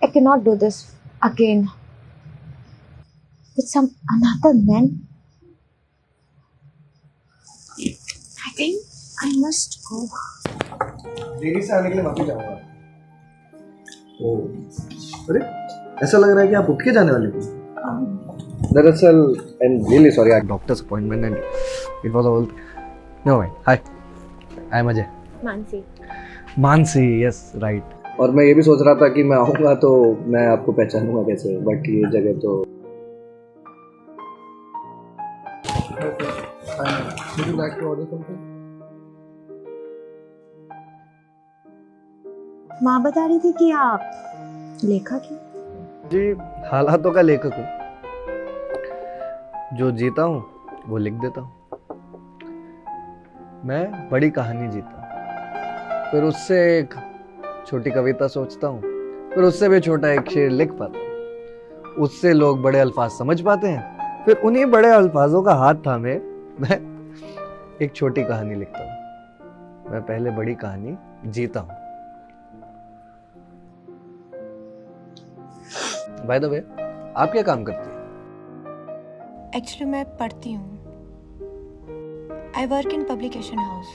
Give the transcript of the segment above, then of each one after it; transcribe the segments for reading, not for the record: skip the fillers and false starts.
I cannot do this again with some another man. I think I must go. देरी से आने के लिए माफी चाहूंगा। ओह, अरे ऐसा लग रहा है कि आप उठ के जाने वाले थे। दरअसल I am really sorry, I doctors appointment and it was all know mind. Hi, I am Ajay. Mansi, yes right. और मैं ये भी सोच रहा था कि मैं आऊँगा तो मैं आपको पहचानूंगा कैसे, बट ये जगह तो would you like to order something? माँ बता रही थी कि आप लेखक हैं। जी, हालातों का लेखक हूँ। जो जीता हूँ वो लिख देता हूँ। मैं बड़ी कहानी जीता हूँ, फिर उससे एक छोटी कविता सोचता हूँ, फिर उससे भी छोटा एक शेर लिख पाता हूँ, उससे लोग बड़े अल्फाज समझ पाते हैं, फिर उन्हीं बड़े अल्फाजों का हाथ थामे मैं एक छोटी कहानी लिखता हूँ। मैं पहले बड़ी कहानी जीता हूँ। बाय द वे, आप क्या काम करती हैं? एक्चुअली मैं पढ़ती हूँ। I work in publication house.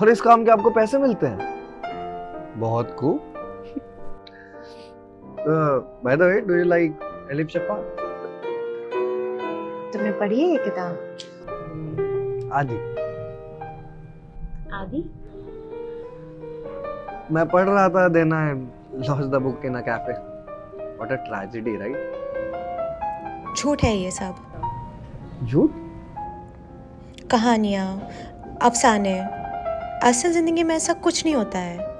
और इस काम के आपको पैसे मिलते हैं? बहुत खूब। By the way, do you like Elif Shafak? तुमने पढ़ी है ये किताब? आदि। आदि? मैं पढ़ रहा था, देना है lost the book in a cafe. What a tragedy, right? झूठ है ये सब। झूठ? कहानियाँ, अफसाने। असल जिंदगी में ऐसा कुछ नहीं होता है।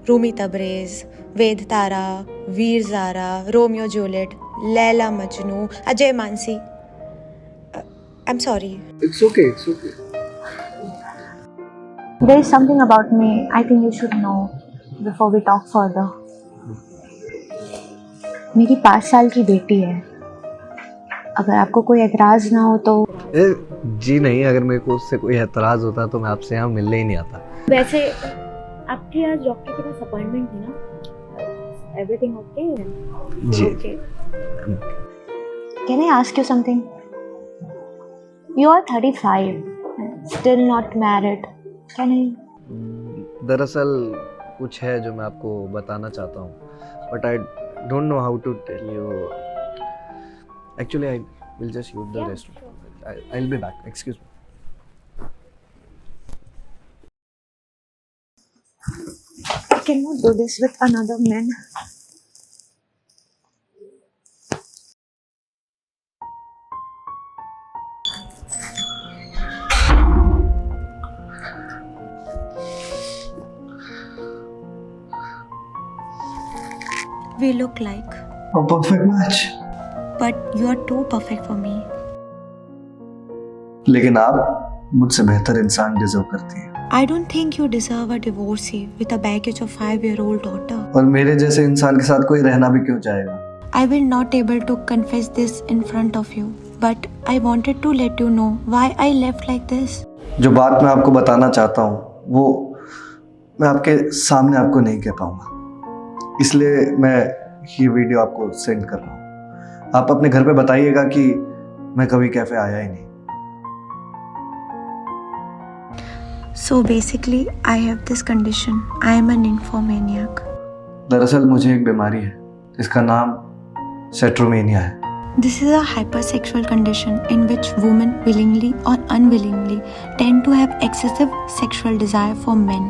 Rumi Tabrez, Ved Tara, Veer Zaara, Romeo Juliet, Laila Majnu, Ajay Mansi. I am sorry. It's okay, it's okay. There is something about me I think you should know before we talk further. मेरी 5 साल की बेटी है। अगर आपको कोई एतराज ना हो तो। जी नहीं, अगर मेरे को उससे कोई एतराज होता तो मैं आपसे यहाँ मिलने ही नहीं आता। वैसे आपकी आज डॉक्टर के पास अपॉइंटमेंट है ना? Everything okay? जी। Okay. Can I ask you something? You are 35, still not married. Can I? दरअसल कुछ है जो मैं आपको बताना चाहता हूँ, but I don't know how to tell you. Actually I will just use the restroom. I will be back, excuse me. I cannot do this with another man. We look like, A perfect match. but you are too perfect for me. लेकिन आप मुझसे बेहतर इंसान deserve करती हैं। I don't think you deserve a divorcee with a baggage of 5-year-old daughter. और मेरे जैसे इंसान के साथ कोई रहना भी क्यों चाहेगा? I will not able to confess this in front of you, but I wanted to let you know why I left like this. जो बात मैं आपको बताना चाहता हूँ वो मैं आपके सामने आपको नहीं कह पाऊंगा, इसलिए मैं ये वीडियो आपको सेंड कर रहा हूँ। आप अपने घर पे बताइएगा कि मैं कभी कैफे आया ही नहीं। So basically, I have this condition. I am a nymphomaniac. दरअसल मुझे एक बीमारी है जिसका नाम सेट्रोमेनिया है। This is a hypersexual condition in which women willingly or unwillingly tend to have excessive sexual desire for men.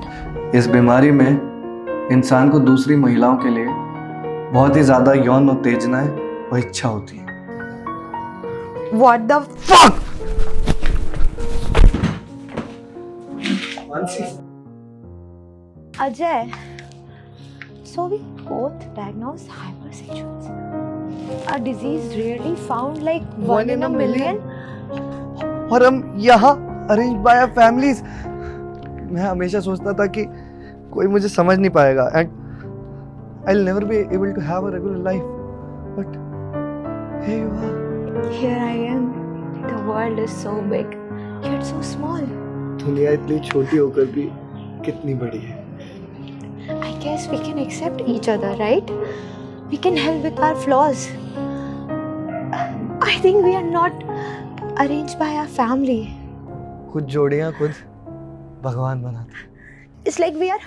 इस बीमारी में इंसान को दूसरी महिलाओं के लिए बहुत ही ज्यादा यौन उत्तेजनाएं व इच्छा होती है। What the fuck? Ajay, so we both diagnosed hypersexuals. A disease rarely found like one in a million. और हम यहाँ अरेंज बाय आवर फैमिलीज। मैं हमेशा सोचता था कि कोई मुझे समझ नहीं पाएगा and I will never be able to have a regular life, but here you are. Here I am. The world is so big, yet so small. दुनिया इतनी छोटी होकर भी कितनी बड़ी है। I guess we can accept each other, right? we can help with our flaws. I think we are not arranged by our family. कुछ जोड़ियां खुद भगवान बनाते हैं। It's like we are